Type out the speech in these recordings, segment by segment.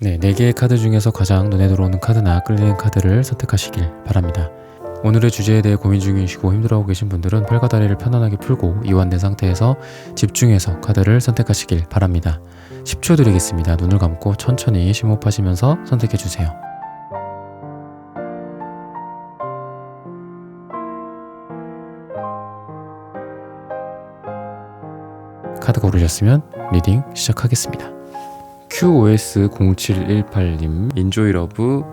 네, 4개의 카드 중에서 가장 눈에 들어오는 카드나 끌리는 카드를 선택하시길 바랍니다. 오늘의 주제에 대해 고민 중이시고 힘들어하고 계신 분들은 팔과 다리를 편안하게 풀고 이완된 상태에서 집중해서 카드를 선택하시길 바랍니다. 10초 드리겠습니다. 눈을 감고 천천히 심호흡하시면서 선택해주세요. 카드 고르셨으면 리딩 시작하겠습니다. QOS0718님, 인조이러브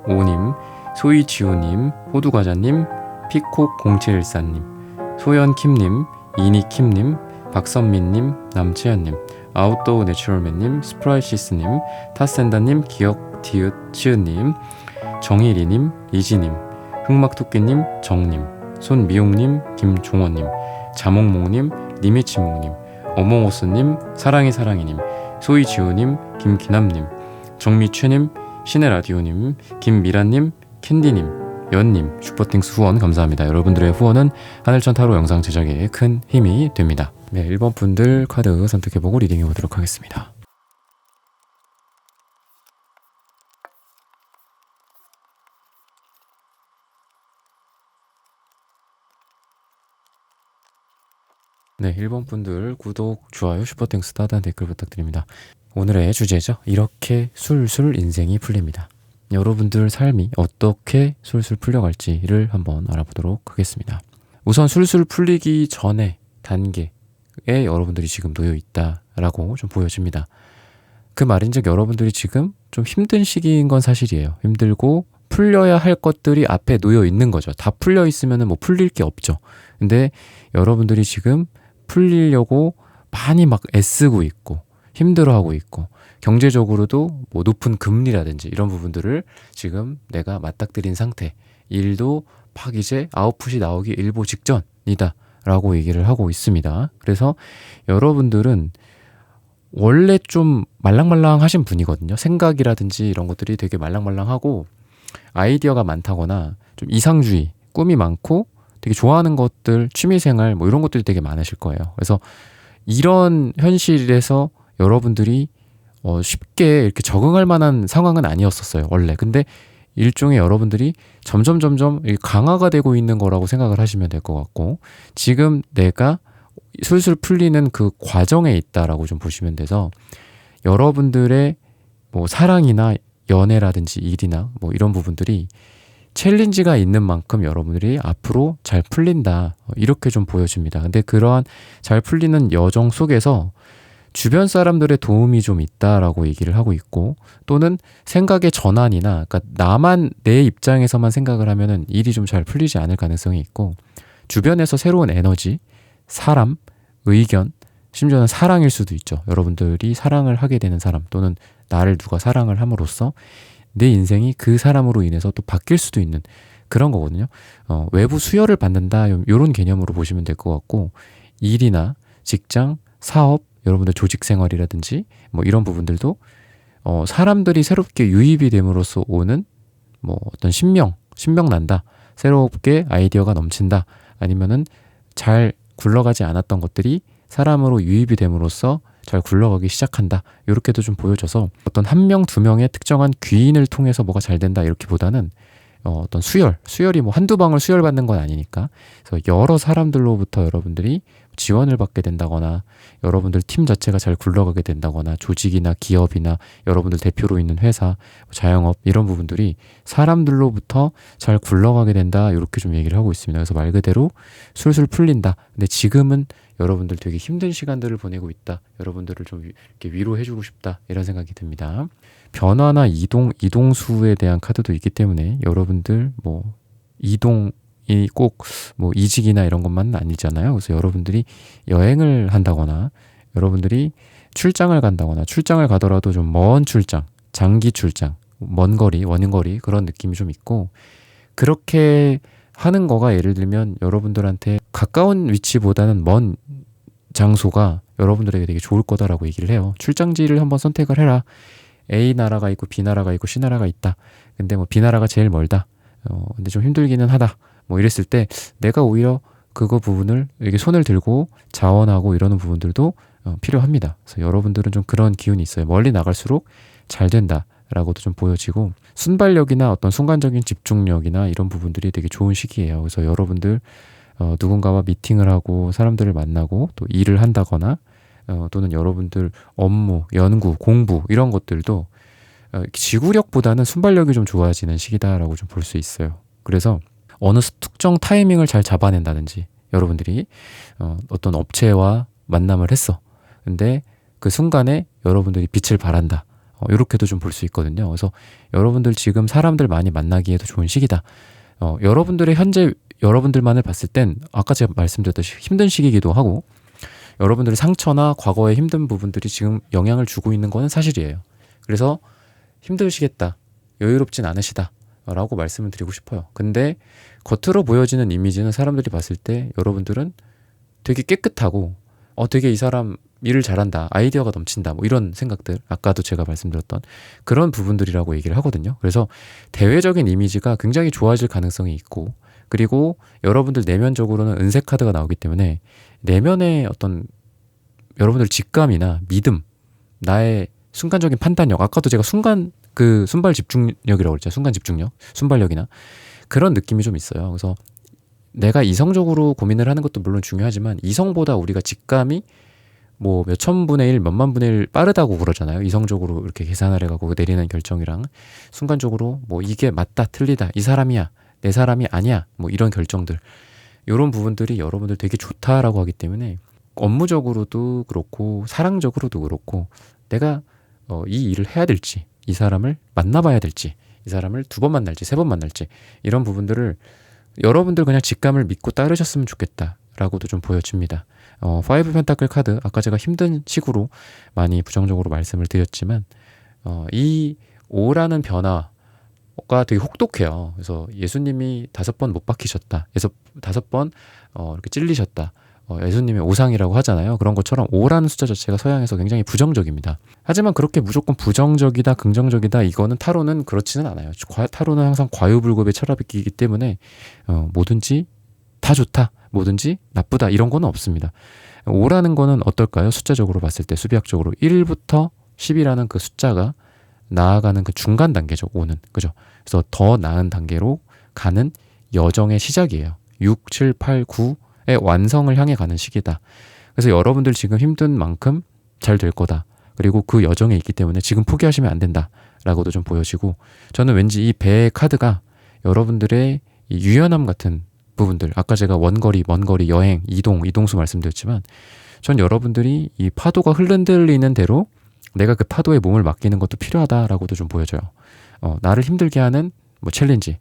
5님, 소이지우님, 호두과자님, 피콕0714님, 소연킴님, 이니킴님, 박선민님, 남채연님, 아웃도어 내추럴맨님, 스프라이시스님, 타센다님, 기억디읒치은님, 정일이님, 이지님, 흑막토끼님, 정님, 손미용님, 김종원님, 자몽몽님, 니미치몽님, 어몽오스님, 사랑이님, 소이지우님, 김기남님, 정미최님, 신의라디오님, 김미란님, 캔디님, 연님, 슈퍼띵스 후원 감사합니다. 여러분들의 후원은 하늘천 타로 영상 제작에 큰 힘이 됩니다. 네, 1번 분들 카드 선택해보고 리딩해보도록 하겠습니다. 네, 1번 분들 구독, 좋아요, 슈퍼땡스 따뜻한 댓글 부탁드립니다. 오늘의 주제죠. 이렇게 술술 인생이 풀립니다. 여러분들 삶이 어떻게 술술 풀려갈지를 한번 알아보도록 하겠습니다. 우선 술술 풀리기 전에 단계에 여러분들이 지금 놓여 있다라고 좀 보여집니다. 그 말인즉 여러분들이 지금 좀 힘든 시기인 건 사실이에요. 힘들고 풀려야 할 것들이 앞에 놓여 있는 거죠. 다 풀려 있으면 뭐 풀릴 게 없죠. 근데 여러분들이 지금 풀리려고 많이 막 애쓰고 있고 힘들어하고 있고 경제적으로도 뭐 높은 금리라든지 이런 부분들을 지금 내가 맞닥뜨린 상태, 일도 막 이제 아웃풋이 나오기 일보 직전이다 라고 얘기를 하고 있습니다. 그래서 여러분들은 원래 좀 말랑말랑하신 분이거든요. 생각이라든지 이런 것들이 되게 말랑말랑하고 아이디어가 많다거나 좀 이상주의, 꿈이 많고 되게 좋아하는 것들, 취미생활 뭐 이런 것들이 되게 많으실 거예요. 그래서 이런 현실에서 여러분들이 쉽게 이렇게 적응할 만한 상황은 아니었었어요, 원래. 근데 일종의 여러분들이 점점 강화가 되고 있는 거라고 생각을 하시면 될 것 같고, 지금 내가 술술 풀리는 그 과정에 있다라고 좀 보시면 돼서 여러분들의 뭐 사랑이나 연애라든지 일이나 뭐 이런 부분들이 챌린지가 있는 만큼 여러분들이 앞으로 잘 풀린다, 이렇게 좀 보여집니다. 근데 그러한 잘 풀리는 여정 속에서 주변 사람들의 도움이 좀 있다라고 얘기를 하고 있고, 또는 생각의 전환이나, 그러니까 나만 내 입장에서만 생각을 하면은 일이 좀 잘 풀리지 않을 가능성이 있고, 주변에서 새로운 에너지, 사람, 의견, 심지어는 사랑일 수도 있죠. 여러분들이 사랑을 하게 되는 사람, 또는 나를 누가 사랑을 함으로써 내 인생이 그 사람으로 인해서 또 바뀔 수도 있는 그런 거거든요. 외부 수혈을 받는다, 이런 개념으로 보시면 될 것 같고, 일이나 직장, 사업, 여러분들 조직 생활이라든지 뭐 이런 부분들도 사람들이 새롭게 유입이 됨으로써 오는 뭐 어떤 신명 난다, 새롭게 아이디어가 넘친다, 아니면은 잘 굴러가지 않았던 것들이 사람으로 유입이 됨으로써 잘 굴러가기 시작한다, 이렇게도 좀 보여져서 어떤 한 명, 두 명의 특정한 귀인을 통해서 뭐가 잘 된다, 이렇게 보다는 어떤 수혈이 뭐 한두 방울 수혈받는 건 아니니까, 그래서 여러 사람들로부터 여러분들이 지원을 받게 된다거나, 여러분들 팀 자체가 잘 굴러가게 된다거나, 조직이나 기업이나 여러분들 대표로 있는 회사, 자영업 이런 부분들이 사람들로부터 잘 굴러가게 된다, 이렇게 좀 얘기를 하고 있습니다. 그래서 말 그대로 술술 풀린다. 근데 지금은 여러분들 되게 힘든 시간들을 보내고 있다, 여러분들을 좀 이렇게 위로해주고 싶다, 이런 생각이 듭니다. 변화나 이동수에 대한 카드도 있기 때문에 여러분들 뭐 이동이 꼭 뭐 이직이나 이런 것만은 아니잖아요. 그래서 여러분들이 여행을 한다거나, 여러분들이 출장을 간다거나, 출장을 가더라도 좀 먼 출장, 장기 출장, 먼 거리, 원거리 그런 느낌이 좀 있고, 그렇게 하는 거가 예를 들면 여러분들한테 가까운 위치보다는 먼 장소가 여러분들에게 되게 좋을 거다라고 얘기를 해요. 출장지를 한번 선택을 해라. A 나라가 있고 B 나라가 있고 C 나라가 있다. 근데 뭐 B 나라가 제일 멀다. 근데 좀 힘들기는 하다. 뭐 이랬을 때 내가 오히려 그거 부분을 이렇게 손을 들고 자원하고 이러는 부분들도 필요합니다. 그래서 여러분들은 좀 그런 기운이 있어요. 멀리 나갈수록 잘 된다 라고도 좀 보여지고, 순발력이나 어떤 순간적인 집중력이나 이런 부분들이 되게 좋은 시기예요. 그래서 여러분들 누군가와 미팅을 하고 사람들을 만나고 또 일을 한다거나 또는 여러분들 업무, 연구, 공부 이런 것들도 지구력보다는 순발력이 좀 좋아지는 시기다라고 좀 볼 수 있어요. 그래서 어느 특정 타이밍을 잘 잡아낸다든지, 여러분들이 어떤 업체와 만남을 했어. 근데 그 순간에 여러분들이 빛을 발한다. 이렇게도 좀 볼 수 있거든요. 그래서 여러분들 지금 사람들 많이 만나기에도 좋은 시기다. 여러분들의 현재 여러분들만을 봤을 땐 아까 제가 말씀드렸듯이 힘든 시기이기도 하고, 여러분들의 상처나 과거의 힘든 부분들이 지금 영향을 주고 있는 거는 사실이에요. 그래서 힘드시겠다, 여유롭진 않으시다 라고 말씀을 드리고 싶어요. 근데 겉으로 보여지는 이미지는 사람들이 봤을 때 여러분들은 되게 깨끗하고 되게 이 사람 일을 잘한다, 아이디어가 넘친다, 뭐 이런 생각들, 아까도 제가 말씀드렸던 그런 부분들이라고 얘기를 하거든요. 그래서 대외적인 이미지가 굉장히 좋아질 가능성이 있고, 그리고 여러분들 내면적으로는 은색 카드가 나오기 때문에 내면의 어떤 여러분들 직감이나 믿음, 나의 순간적인 판단력, 아까도 제가 순발 집중력이라고 그랬죠. 순간 집중력, 순발력이나 그런 느낌이 좀 있어요. 그래서 내가 이성적으로 고민을 하는 것도 물론 중요하지만, 이성보다 우리가 직감이 뭐 몇천 분의 일, 몇만 분의 일 빠르다고 그러잖아요. 이성적으로 이렇게 계산을 해가고 내리는 결정이랑 순간적으로 뭐 이게 맞다, 틀리다, 이 사람이야, 내 사람이 아니야, 뭐 이런 결정들, 이런 부분들이 여러분들 되게 좋다라고 하기 때문에 업무적으로도 그렇고 사랑적으로도 그렇고, 내가 이 일을 해야 될지, 이 사람을 만나봐야 될지, 이 사람을 2번 만날지 3번 만날지, 이런 부분들을 여러분들 그냥 직감을 믿고 따르셨으면 좋겠다라고도 좀 보여집니다. 5 펜타클 카드, 아까 제가 힘든 식으로 많이 부정적으로 말씀을 드렸지만 이 5라는 변화가 되게 혹독해요. 그래서 예수님이 5번 못 박히셨다, 5번 이렇게 찔리셨다, 예수님의 오상이라고 하잖아요. 그런 것처럼 5라는 숫자 자체가 서양에서 굉장히 부정적입니다. 하지만 그렇게 무조건 부정적이다, 긍정적이다, 이거는 타로는 그렇지는 않아요. 타로는 항상 과유불급의 철학이기 때문에 뭐든지 다 좋다, 뭐든지 나쁘다, 이런 거는 없습니다. 5라는 거는 어떨까요? 숫자적으로 봤을 때, 수비학적으로 1부터 10이라는 그 숫자가 나아가는 그 중간 단계죠. 5는. 그죠? 그래서 더 나은 단계로 가는 여정의 시작이에요. 6, 7, 8, 9의 완성을 향해 가는 시기다. 그래서 여러분들 지금 힘든 만큼 잘 될 거다. 그리고 그 여정에 있기 때문에 지금 포기하시면 안 된다 라고도 좀 보여지고, 저는 왠지 이 배의 카드가 여러분들의 이 유연함 같은 부분들, 아까 제가 원거리, 먼거리, 여행, 이동수 말씀드렸지만, 전 여러분들이 이 파도가 흔들리는 대로 내가 그 파도에 몸을 맡기는 것도 필요하다라고도 좀 보여져요. 나를 힘들게 하는 뭐 챌린지,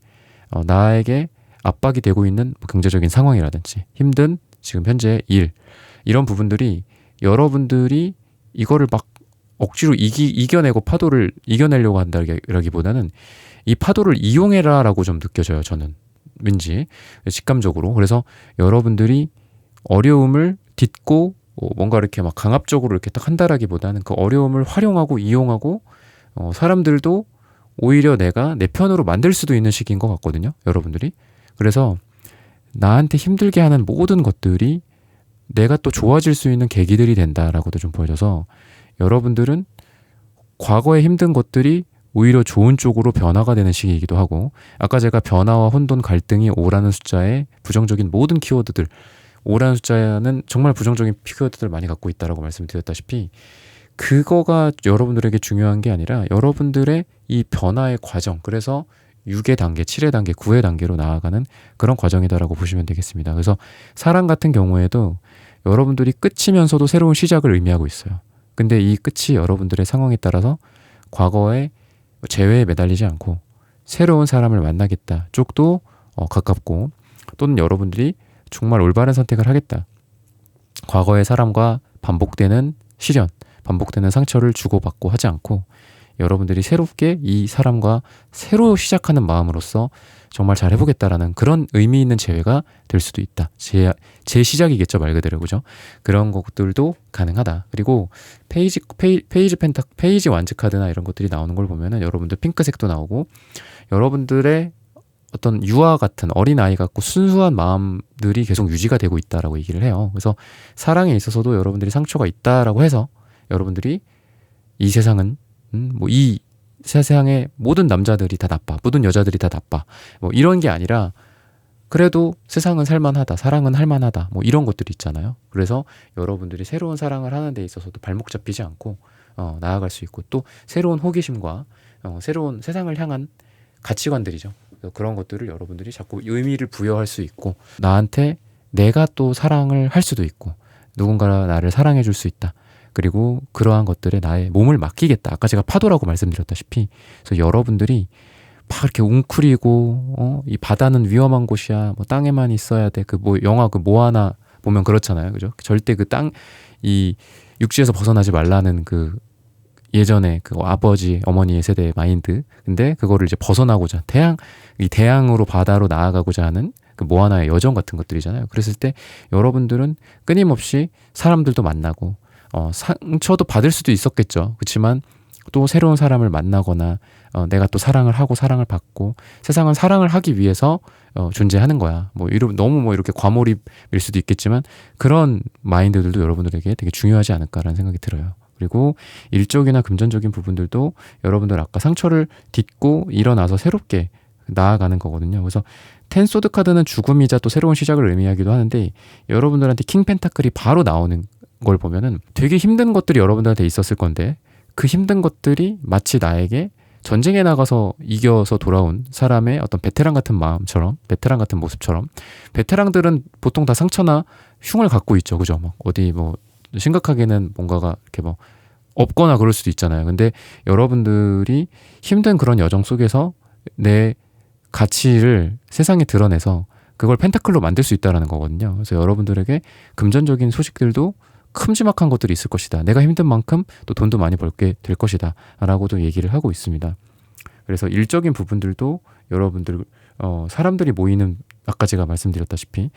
나에게 압박이 되고 있는 뭐 경제적인 상황이라든지 힘든 지금 현재 일, 이런 부분들이 여러분들이 이거를 막 억지로 이겨내고 파도를 이겨내려고 한다기보다는 이 파도를 이용해라 라고 좀 느껴져요. 저는 왠지 직감적으로. 그래서 여러분들이 어려움을 딛고 뭔가 이렇게 막 강압적으로 이렇게 딱 한다라기보다는 그 어려움을 활용하고 이용하고 사람들도 오히려 내가 내 편으로 만들 수도 있는 시기인 것 같거든요. 여러분들이. 그래서 나한테 힘들게 하는 모든 것들이 내가 또 좋아질 수 있는 계기들이 된다라고도 좀 보여져서, 여러분들은 과거의 힘든 것들이 오히려 좋은 쪽으로 변화가 되는 시기이기도 하고, 아까 제가 변화와 혼돈, 갈등이 5라는 숫자의 부정적인 모든 키워드들, 5라는 숫자는 정말 부정적인 키워드들을 많이 갖고 있다라고 말씀드렸다시피, 그거가 여러분들에게 중요한 게 아니라 여러분들의 이 변화의 과정, 그래서 6의 단계, 7의 단계, 9의 단계로 나아가는 그런 과정이다라고 보시면 되겠습니다. 그래서 사랑 같은 경우에도 여러분들이 끝이면서도 새로운 시작을 의미하고 있어요. 근데 이 끝이 여러분들의 상황에 따라서 과거의 재회에 매달리지 않고 새로운 사람을 만나겠다 쪽도 가깝고, 또는 여러분들이 정말 올바른 선택을 하겠다, 과거의 사람과 반복되는 시련, 반복되는 상처를 주고받고 하지 않고 여러분들이 새롭게 이 사람과 새로 시작하는 마음으로서 정말 잘 해보겠다라는 그런 의미 있는 재회가 될 수도 있다. 제 시작이겠죠, 말 그대로. 그죠? 그런 것들도 가능하다. 그리고 페이지 완즈 카드나 이런 것들이 나오는 걸 보면은 여러분들 핑크색도 나오고, 여러분들의 어떤 유아 같은 어린아이 같고 순수한 마음들이 계속 유지가 되고 있다라고 얘기를 해요. 그래서 사랑에 있어서도 여러분들이 상처가 있다라고 해서 여러분들이 이 세상은 뭐 이 세상의 모든 남자들이 다 나빠, 모든 여자들이 다 나빠, 뭐 이런 게 아니라 그래도 세상은 살만하다, 사랑은 할만하다, 뭐 이런 것들이 있잖아요. 그래서 여러분들이 새로운 사랑을 하는 데 있어서도 발목 잡히지 않고 나아갈 수 있고, 또 새로운 호기심과 새로운 세상을 향한 가치관들이죠. 그런 것들을 여러분들이 자꾸 의미를 부여할 수 있고, 나한테 내가 또 사랑을 할 수도 있고, 누군가가 나를 사랑해 줄 수 있다. 그리고 그러한 것들에 나의 몸을 맡기겠다. 아까 제가 파도라고 말씀드렸다시피, 그래서 여러분들이 막 이렇게 웅크리고 이 바다는 위험한 곳이야, 뭐 땅에만 있어야 돼, 그 뭐 영화 그 모아나 보면 그렇잖아요, 그죠? 절대 그 이 육지에서 벗어나지 말라는 그 예전에 그 아버지 어머니의 세대의 마인드. 근데 그거를 이제 벗어나고자 이 대양으로 바다로 나아가고자 하는 그 모아나의 여정 같은 것들이잖아요. 그랬을 때 여러분들은 끊임없이 사람들도 만나고 상처도 받을 수도 있었겠죠. 그렇지만 또 새로운 사람을 만나거나 내가 또 사랑을 하고 사랑을 받고, 세상은 사랑을 하기 위해서 존재하는 거야. 뭐 너무 뭐 이렇게 과몰입일 수도 있겠지만 그런 마인드들도 여러분들에게 되게 중요하지 않을까라는 생각이 들어요. 그리고 일적이나 금전적인 부분들도 여러분들 아까 상처를 딛고 일어나서 새롭게 나아가는 거거든요. 그래서 텐소드 카드는 죽음이자 또 새로운 시작을 의미하기도 하는데, 여러분들한테 킹 펜타클이 바로 나오는 걸 보면은 되게 힘든 것들이 여러분들한테 있었을 건데, 그 힘든 것들이 마치 나에게 전쟁에 나가서 이겨서 돌아온 사람의 어떤 베테랑 같은 마음처럼, 베테랑 같은 모습처럼, 베테랑들은 보통 다 상처나 흉을 갖고 있죠. 그죠? 막 어디 뭐 심각하게는 뭔가가 이렇게 뭐 없거나 그럴 수도 있잖아요. 근데 여러분들이 힘든 그런 여정 속에서 내 가치를 세상에 드러내서 그걸 펜타클로 만들 수 있다는 거거든요. 그래서 여러분들에게 금전적인 소식들도 큼지막한 것들이 있을 것이다. 내가 힘든 만큼 또 돈도 많이 벌게 될 것이다. 라고도 얘기를 하고 있습니다. 그래서 일적인 부분들도 여러분들 사람들이 모이는, 아까 제가 말씀드렸다시피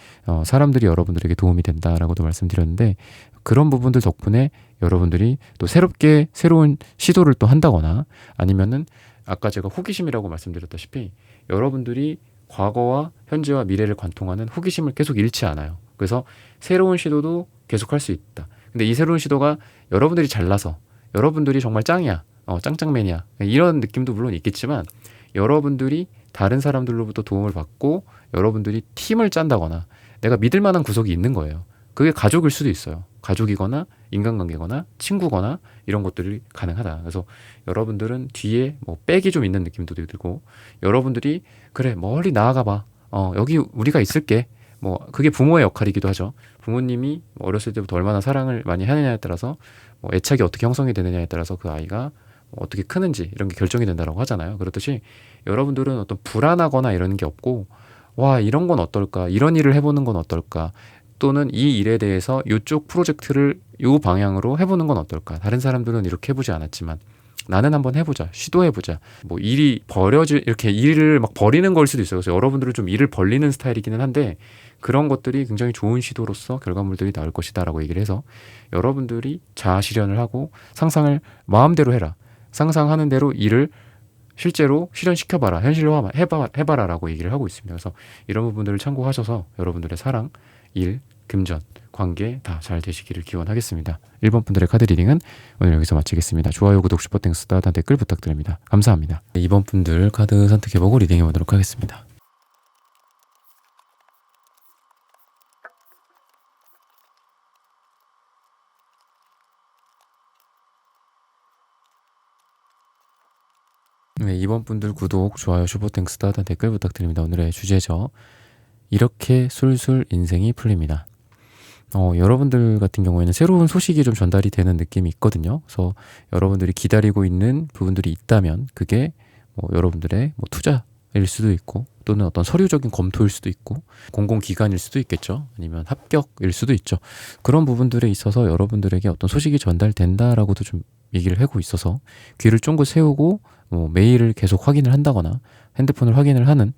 사람들이 여러분들에게 도움이 된다라고도 말씀드렸는데, 그런 부분들 덕분에 여러분들이 또 새롭게 새로운 시도를 또 한다거나, 아니면은 아까 제가 호기심이라고 말씀드렸다시피 여러분들이 과거와 현재와 미래를 관통하는 호기심을 계속 잃지 않아요. 그래서 새로운 시도도 계속할 수 있다. 근데 이 새로운 시도가 여러분들이 잘나서 여러분들이 정말 짱이야, 짱짱맨이야, 이런 느낌도 물론 있겠지만, 여러분들이 다른 사람들로부터 도움을 받고 여러분들이 팀을 짠다거나 내가 믿을 만한 구석이 있는 거예요. 그게 가족일 수도 있어요. 가족이거나 인간관계거나 친구거나 이런 것들이 가능하다. 그래서 여러분들은 뒤에 뭐 백이 좀 있는 느낌도 들고, 여러분들이 그래 멀리 나아가봐, 여기 우리가 있을게, 뭐 그게 부모의 역할이기도 하죠. 부모님이 어렸을 때부터 얼마나 사랑을 많이 하느냐에 따라서 뭐 애착이 어떻게 형성이 되느냐에 따라서 그 아이가 어떻게 크는지 이런 게 결정이 된다라고 하잖아요. 그렇듯이 여러분들은 어떤 불안하거나 이런 게 없고, 와 이런 건 어떨까, 이런 일을 해보는 건 어떨까, 또는 이 일에 대해서 이쪽 프로젝트를 이 방향으로 해보는 건 어떨까, 다른 사람들은 이렇게 해보지 않았지만 나는 한번 해보자, 시도해보자. 뭐 일이 이렇게 일을 막 버리는 걸 수도 있어요. 그래서 여러분들은 좀 일을 벌리는 스타일이기는 한데, 그런 것들이 굉장히 좋은 시도로서 결과물들이 나올 것이다 라고 얘기를 해서, 여러분들이 자아 실현을 하고 상상을 마음대로 해라, 상상하는 대로 일을 실제로 실현시켜봐라, 현실화 해봐라 라고 얘기를 하고 있습니다. 그래서 이런 부분들을 참고하셔서 여러분들의 사랑, 일, 금전, 관계 다 잘 되시기를 기원하겠습니다. 1번 분들의 카드 리딩은 오늘 여기서 마치겠습니다. 좋아요, 구독, 슈퍼땡스, 따뜻한 댓글 부탁드립니다. 감사합니다. 2번 분들 카드 선택해보고 리딩해보도록 하겠습니다. 네, 2번 분들 구독, 좋아요, 슈퍼땡스, 따뜻한 댓글 부탁드립니다. 오늘의 주제죠. 이렇게 술술 인생이 풀립니다. 여러분들 같은 경우에는 새로운 소식이 좀 전달이 되는 느낌이 있거든요. 그래서 여러분들이 기다리고 있는 부분들이 있다면 그게 뭐 여러분들의 뭐 투자일 수도 있고, 또는 어떤 서류적인 검토일 수도 있고, 공공기관일 수도 있겠죠. 아니면 합격일 수도 있죠. 그런 부분들에 있어서 여러분들에게 어떤 소식이 전달된다라고도 좀 얘기를 하고 있어서, 귀를 쫑긋 세우고 뭐 메일을 계속 확인을 한다거나 핸드폰을 확인을 하는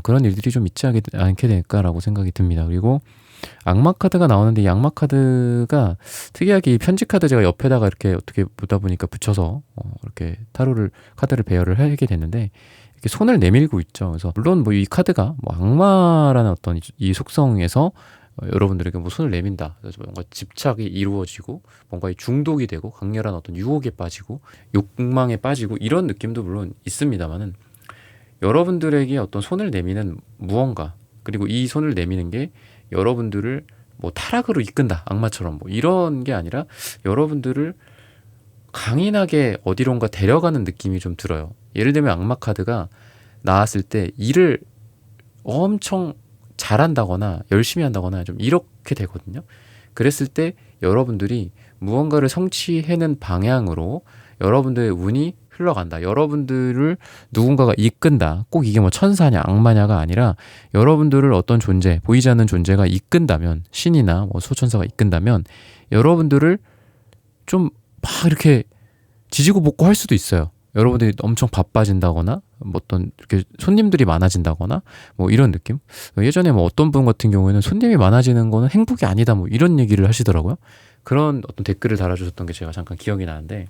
그런 일들이 좀 있지 않게 될까라고 생각이 듭니다. 그리고 악마 카드가 나오는데, 이 악마 카드가 특이하게 이 편지 카드 제가 옆에다가 이렇게 어떻게 보다 보니까 붙여서 이렇게 카드를 배열을 하게 됐는데, 이렇게 손을 내밀고 있죠. 그래서 물론 뭐 이 카드가 뭐 악마라는 어떤 이 속성에서 여러분들에게 뭐 손을 내민다. 그래서 뭔가 집착이 이루어지고 뭔가 중독이 되고 강렬한 어떤 유혹에 빠지고 욕망에 빠지고 이런 느낌도 물론 있습니다만은 여러분들에게 어떤 손을 내미는 무언가 그리고 이 손을 내미는 게 여러분들을 뭐 타락으로 이끈다. 악마처럼 뭐 이런 게 아니라 여러분들을 강인하게 어디론가 데려가는 느낌이 좀 들어요. 예를 들면 악마 카드가 나왔을 때 일을 엄청 잘한다거나 열심히 한다거나 좀 이렇게 되거든요. 그랬을 때 여러분들이 무언가를 성취해낸 방향으로 여러분들의 운이 흘러간다. 여러분들을 누군가가 이끈다. 꼭 이게 뭐 천사냐 악마냐가 아니라 여러분들을 어떤 존재, 보이지 않는 존재가 이끈다면 신이나 뭐 소천사가 이끈다면 여러분들을 좀 막 이렇게 지지고 볶고 할 수도 있어요. 여러분들이 엄청 바빠진다거나 뭐 어떤 이렇게 손님들이 많아진다거나 뭐 이런 느낌. 예전에 뭐 어떤 분 같은 경우에는 손님이 많아지는 거는 행복이 아니다 뭐 이런 얘기를 하시더라고요. 그런 어떤 댓글을 달아주셨던 게 제가 잠깐 기억이 나는데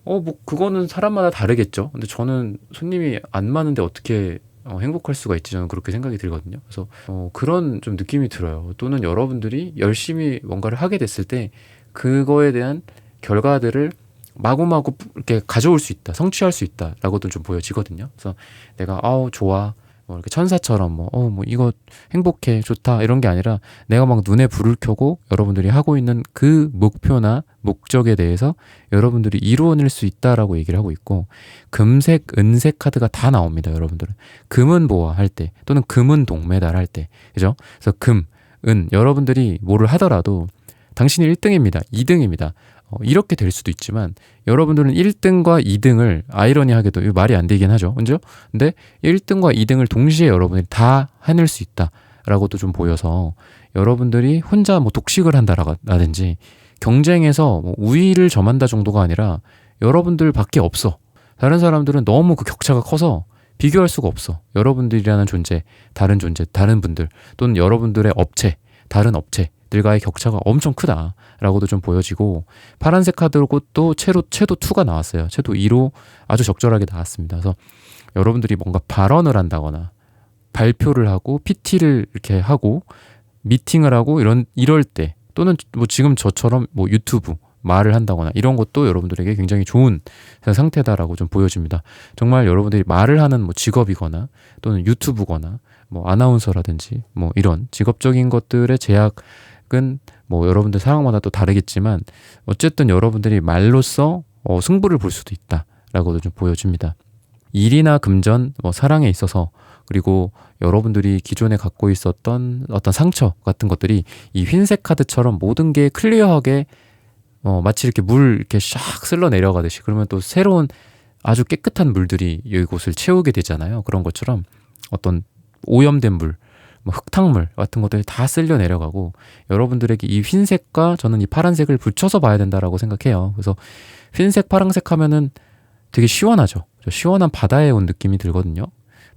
뭐 그거는 사람마다 다르겠죠. 근데 저는 손님이 안 많은데 어떻게 행복할 수가 있지 저는 그렇게 생각이 들거든요. 그래서 그런 좀 느낌이 들어요. 또는 여러분들이 열심히 뭔가를 하게 됐을 때 그거에 대한 결과들을 마구마구 이렇게 가져올 수 있다, 성취할 수 있다라고도 좀 보여지거든요. 그래서 내가 좋아, 뭐 이렇게 천사처럼 뭐 이거 행복해, 좋다 이런 게 아니라 내가 막 눈에 불을 켜고 여러분들이 하고 있는 그 목표나 목적에 대해서 여러분들이 이루어낼 수 있다라고 얘기를 하고 있고 금색, 은색 카드가 다 나옵니다, 여러분들은. 금은 보화 할 때 또는 금은 동메달 할 때, 그죠? 그래서 금, 은 여러분들이 뭐를 하더라도 당신이 1등입니다, 2등입니다. 이렇게 될 수도 있지만 여러분들은 1등과 2등을 아이러니하게도 이거 말이 안 되긴 하죠. 그죠? 근데 1등과 2등을 동시에 여러분이 다 해낼 수 있다라고도 좀 보여서 여러분들이 혼자 뭐 독식을 한다라든지 경쟁에서 뭐 우위를 점한다 정도가 아니라 여러분들밖에 없어. 다른 사람들은 너무 그 격차가 커서 비교할 수가 없어. 여러분들이라는 존재, 다른 존재, 다른 분들 또는 여러분들의 업체, 다른 업체들과의 격차가 엄청 크다라고도 좀 보여지고 파란색 카드로 또 채도 2가 나왔어요. 채도 2로 아주 적절하게 나왔습니다. 그래서 여러분들이 뭔가 발언을 한다거나 발표를 하고 PT를 이렇게 하고 미팅을 하고 이럴 때 또는 뭐 지금 저처럼 뭐 유튜브 말을 한다거나 이런 것도 여러분들에게 굉장히 좋은 상태다라고 좀 보여집니다. 정말 여러분들이 말을 하는 뭐 직업이거나 또는 유튜브거나 뭐 아나운서라든지 뭐 이런 직업적인 것들의 제약은 뭐 여러분들 상황마다 또 다르겠지만 어쨌든 여러분들이 말로써 승부를 볼 수도 있다라고도 좀 보여집니다. 일이나 금전, 뭐 사랑에 있어서 그리고 여러분들이 기존에 갖고 있었던 어떤 상처 같은 것들이 이 흰색 카드처럼 모든 게 클리어하게 마치 이렇게 물 이렇게 샥 쓸러 내려가듯이 그러면 또 새로운 아주 깨끗한 물들이 이곳을 채우게 되잖아요. 그런 것처럼 어떤 오염된 물, 뭐 흙탕물 같은 것들이 다 쓸려 내려가고 여러분들에게 이 흰색과 저는 이 파란색을 붙여서 봐야 된다라고 생각해요. 그래서 흰색, 파란색 하면은 되게 시원하죠. 시원한 바다에 온 느낌이 들거든요.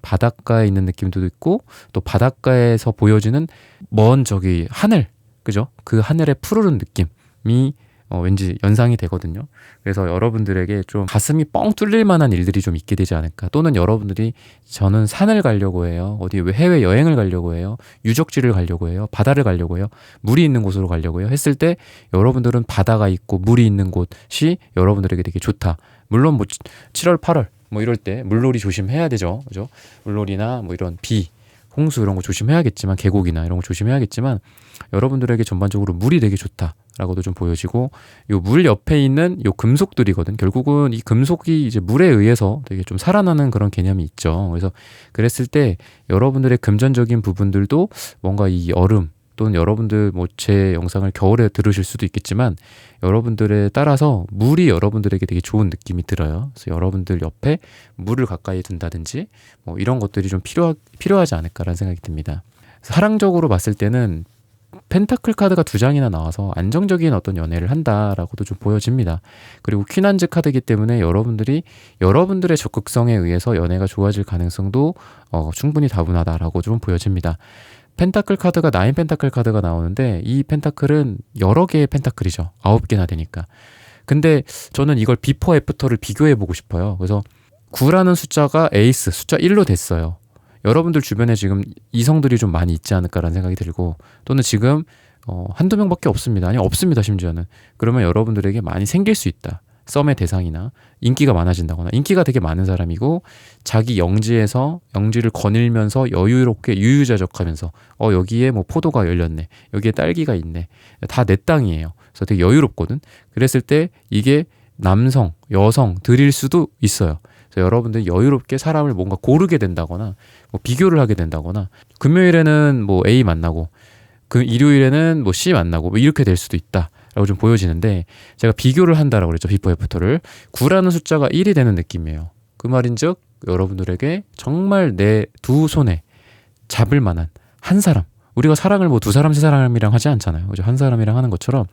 바닷가에 있는 느낌도 있고 또 바닷가에서 보여지는 먼 저기 하늘, 그죠? 그 하늘의 푸르른 느낌이 왠지 연상이 되거든요. 그래서 여러분들에게 좀 가슴이 뻥 뚫릴 만한 일들이 좀 있게 되지 않을까. 또는 여러분들이 저는 산을 가려고 해요. 어디 해외 여행을 가려고 해요. 유적지를 가려고 해요. 바다를 가려고 해요. 물이 있는 곳으로 가려고 해요. 했을 때 여러분들은 바다가 있고 물이 있는 곳이 여러분들에게 되게 좋다. 물론 뭐 7월, 8월 뭐 이럴 때 물놀이 조심해야 되죠. 그죠? 물놀이나 뭐 이런 비, 홍수 이런 거 조심해야겠지만 계곡이나 이런 거 조심해야겠지만 여러분들에게 전반적으로 물이 되게 좋다라고도 좀 보여지고 요 물 옆에 있는 요 금속들이거든. 결국은 이 금속이 이제 물에 의해서 되게 좀 살아나는 그런 개념이 있죠. 그래서 그랬을 때 여러분들의 금전적인 부분들도 뭔가 이 얼음 또는 여러분들 뭐 제 영상을 겨울에 들으실 수도 있겠지만 여러분들에 따라서 물이 여러분들에게 되게 좋은 느낌이 들어요. 그래서 여러분들 옆에 물을 가까이 둔다든지 뭐 이런 것들이 좀 필요하지 않을까라는 생각이 듭니다. 사랑적으로 봤을 때는 펜타클 카드가 2장이나 나와서 안정적인 어떤 연애를 한다라고도 좀 보여집니다. 그리고 퀸한즈 카드이기 때문에 여러분들이 여러분들의 적극성에 의해서 연애가 좋아질 가능성도 충분히 다분하다라고 좀 보여집니다. 펜타클 카드가 9 펜타클 카드가 나오는데 이 펜타클은 여러 개의 펜타클이죠. 9개나 되니까. 근데 저는 이걸 비포 애프터를 비교해 보고 싶어요. 그래서 9라는 숫자가 에이스 숫자 1로 됐어요. 여러분들 주변에 지금 이성들이 좀 많이 있지 않을까라는 생각이 들고, 또는 지금 한두 명밖에 없습니다. 아니 없습니다 심지어는. 그러면 여러분들에게 많이 생길 수 있다. 썸의 대상이나 인기가 많아진다거나, 인기가 되게 많은 사람이고 자기 영지에서 영지를 거닐면서 여유롭게 유유자적하면서 여기에 뭐 포도가 열렸네, 여기에 딸기가 있네, 다 내 땅이에요. 그래서 되게 여유롭거든. 그랬을 때 이게 남성, 여성들일 수도 있어요. 그래서 여러분들이 여유롭게 사람을 뭔가 고르게 된다거나 뭐 비교를 하게 된다거나, 금요일에는 뭐 A 만나고 그 일요일에는 뭐 C 만나고 뭐 이렇게 될 수도 있다 라고 좀 보여지는데, 제가 비교를 한다라고 그랬죠. 비포 애프터를. 9라는 숫자가 1이 되는 느낌이에요. 그 말인즉 여러분들에게 정말 내 두 손에 잡을 만한 한 사람, 우리가 사랑을 뭐 두 사람 세 사람이랑 하지 않잖아요. 그죠? 한 사람이랑 하는 것처럼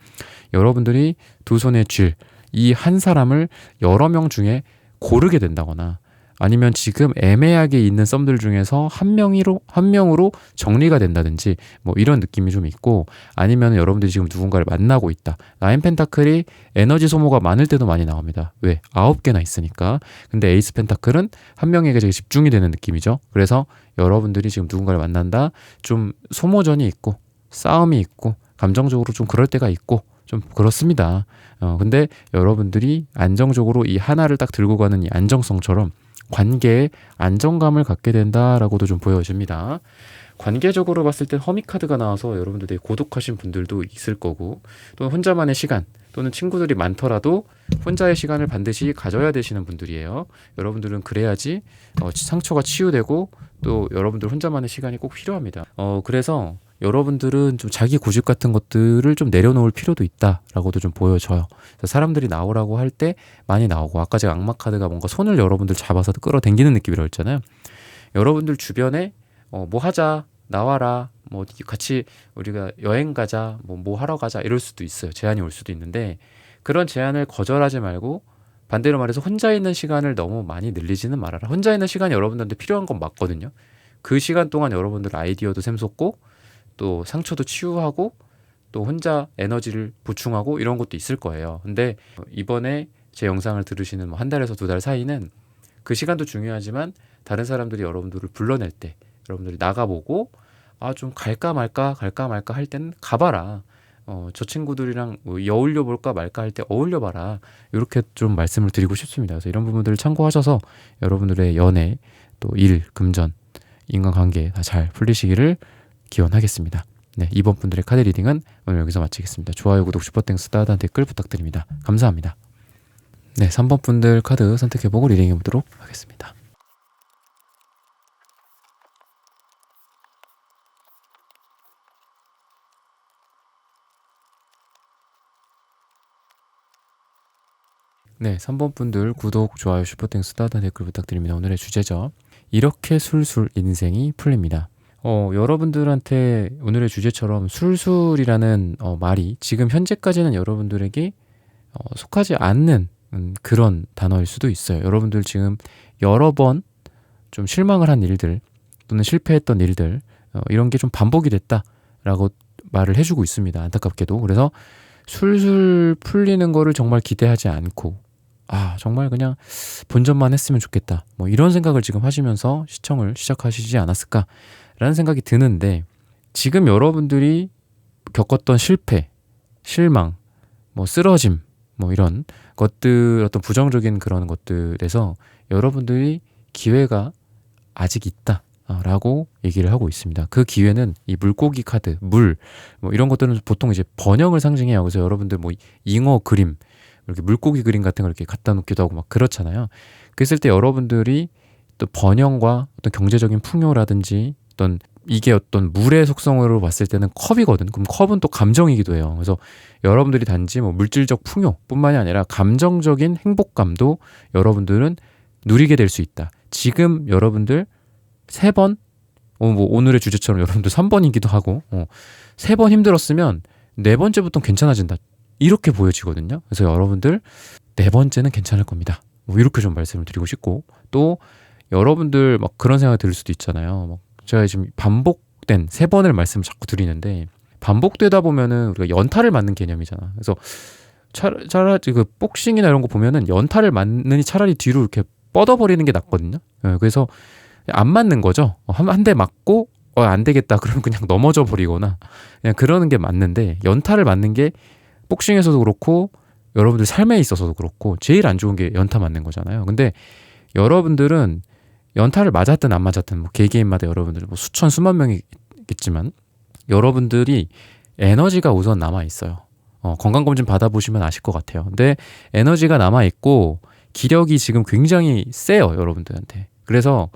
여러분들이 두 손에 쥘 이 한 사람을 여러 명 중에 고르게 된다거나, 아니면 지금 애매하게 있는 썸들 중에서 한 명으로 정리가 된다든지 뭐 이런 느낌이 좀 있고, 아니면 여러분들이 지금 누군가를 만나고 있다. 나인 펜타클이 에너지 소모가 많을 때도 많이 나옵니다. 왜? 9개나 있으니까. 근데 에이스 펜타클은 한 명에게 되게 집중이 되는 느낌이죠. 그래서 여러분들이 지금 누군가를 만난다, 좀 소모전이 있고 싸움이 있고 감정적으로 좀 그럴 때가 있고 좀 그렇습니다. 근데 여러분들이 안정적으로 이 하나를 딱 들고 가는 이 안정성처럼 관계에 안정감을 갖게 된다라고도 좀 보여집니다. 관계적으로 봤을 땐 허미 카드가 나와서 여러분들 되게 고독하신 분들도 있을 거고, 또는 혼자만의 시간, 또는 친구들이 많더라도 혼자의 시간을 반드시 가져야 되시는 분들이에요. 여러분들은 그래야지 상처가 치유되고, 또 여러분들 혼자만의 시간이 꼭 필요합니다. 그래서 여러분들은 좀 자기 고집 같은 것들을 좀 내려놓을 필요도 있다라고도 좀 보여져요. 사람들이 나오라고 할 때 많이 나오고, 아까 제가 악마 카드가 뭔가 손을 여러분들 잡아서 끌어당기는 느낌이라고 했잖아요. 여러분들 주변에 뭐 하자, 나와라, 뭐 같이 우리가 여행 가자, 뭐 하러 가자 이럴 수도 있어요. 제안이 올 수도 있는데, 그런 제안을 거절하지 말고 반대로 말해서 혼자 있는 시간을 너무 많이 늘리지는 말아라. 혼자 있는 시간이 여러분들한테 필요한 건 맞거든요. 그 시간 동안 여러분들 아이디어도 샘솟고, 또 상처도 치유하고, 또 혼자 에너지를 보충하고 이런 것도 있을 거예요. 근데 이번에 제 영상을 들으시는 뭐 한 달에서 두 달 사이는 그 시간도 중요하지만, 다른 사람들이 여러분들을 불러낼 때 여러분들이 나가보고 좀 갈까 말까 할 때는 가봐라. 저 친구들이랑 뭐 어울려 볼까 말까 할 때 어울려 봐라. 이렇게 좀 말씀을 드리고 싶습니다. 그래서 이런 부분들을 참고하셔서 여러분들의 연애, 또 일, 금전, 인간관계 다 잘 풀리시기를 기원하겠습니다. 네, 이번 분들의 카드 리딩은 오늘 여기서 마치겠습니다. 좋아요, 구독, 슈퍼땡스, 따뜻한 댓글 부탁드립니다. 감사합니다. 네, 3번 분들 카드 선택해보고 리딩해보도록 하겠습니다. 네, 3번 분들 구독, 좋아요, 슈퍼땡스, 따뜻한 댓글 부탁드립니다. 오늘의 주제죠. 이렇게 술술 인생이 풀립니다. 여러분들한테 오늘의 주제처럼 술술이라는 말이 지금 현재까지는 여러분들에게 속하지 않는 그런 단어일 수도 있어요. 여러분들 지금 여러 번 좀 실망을 한 일들, 또는 실패했던 일들, 이런 게 좀 반복이 됐다라고 말을 해주고 있습니다. 안타깝게도. 그래서 술술 풀리는 거를 정말 기대하지 않고, 정말 그냥 본전만 했으면 좋겠다, 뭐 이런 생각을 지금 하시면서 시청을 시작하시지 않았을까라는 생각이 드는데, 지금 여러분들이 겪었던 실패, 실망, 뭐 쓰러짐, 뭐 이런 것들, 어떤 부정적인 그런 것들에서 여러분들이 기회가 아직 있다 라고 얘기를 하고 있습니다. 그 기회는 이 물고기 카드, 뭐 이런 것들은 보통 이제 번영을 상징해요. 그래서 여러분들 뭐 잉어 그림, 이렇게 물고기 그림 같은 걸 이렇게 갖다 놓기도 하고 막 그렇잖아요. 그랬을 때 여러분들이 또 번영과 어떤 경제적인 풍요라든지, 이게 어떤 물의 속성으로 봤을 때는 컵이거든. 그럼 컵은 또 감정이기도 해요. 그래서 여러분들이 단지 뭐 물질적 풍요뿐만이 아니라 감정적인 행복감도 여러분들은 누리게 될 수 있다. 지금 여러분들 3번, 뭐 오늘의 주제처럼 여러분들 3번이기도 하고, 3번 힘들었으면 4번째부터는 괜찮아진다, 이렇게 보여지거든요. 그래서 여러분들 4번째는 괜찮을 겁니다. 뭐 이렇게 좀 말씀을 드리고 싶고, 또 여러분들 막 그런 생각이 들 수도 있잖아요. 제가 지금 반복된 3번을 말씀을 자꾸 드리는데, 반복되다 보면은 우리가 연타를 맞는 개념이잖아. 그래서 차라리 그 복싱이나 이런 거 보면은 연타를 맞느니 차라리 뒤로 이렇게 뻗어버리는 게 낫거든요. 그래서 안 맞는 거죠. 한 대 맞고 안 되겠다 그러면 그냥 넘어져 버리거나 그냥 그러는 게 맞는데, 연타를 맞는 게 복싱에서도 그렇고 여러분들 삶에 있어서도 그렇고 제일 안 좋은 게 연타 맞는 거잖아요. 근데 여러분들은 연타를 맞았든 안 맞았든 뭐 개개인마다 여러분들 뭐 수천 수만 명이 있겠지만 여러분들이 에너지가 우선 남아 있어요. 건강검진 받아보시면 아실 것 같아요. 근데 에너지가 남아 있고 기력이 지금 굉장히 세요, 여러분들한테. 그래서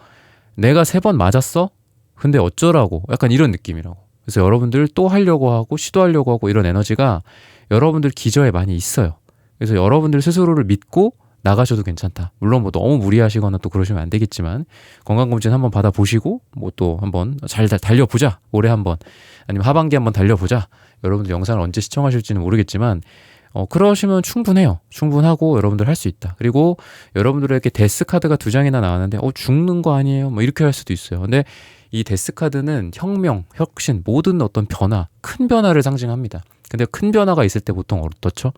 내가 3번 맞았어? 근데 어쩌라고? 약간 이런 느낌이라고. 그래서 여러분들 또 하려고 하고 시도하려고 하고 이런 에너지가 여러분들 기저에 많이 있어요. 그래서 여러분들 스스로를 믿고 나가셔도 괜찮다. 물론 뭐 너무 무리하시거나 또 그러시면 안 되겠지만 건강검진 한번 받아보시고 뭐 또 한번 잘 달려보자. 올해 한번 아니면 하반기 한번 달려보자. 여러분들 영상을 언제 시청하실지는 모르겠지만 그러시면 충분해요. 충분하고 여러분들 할 수 있다. 그리고 여러분들에게 데스 카드가 2장이나 나왔는데 죽는 거 아니에요? 뭐 이렇게 할 수도 있어요. 근데 이 데스 카드는 혁명, 혁신, 모든 어떤 변화, 큰 변화를 상징합니다. 근데 큰 변화가 있을 때 보통 어떻죠?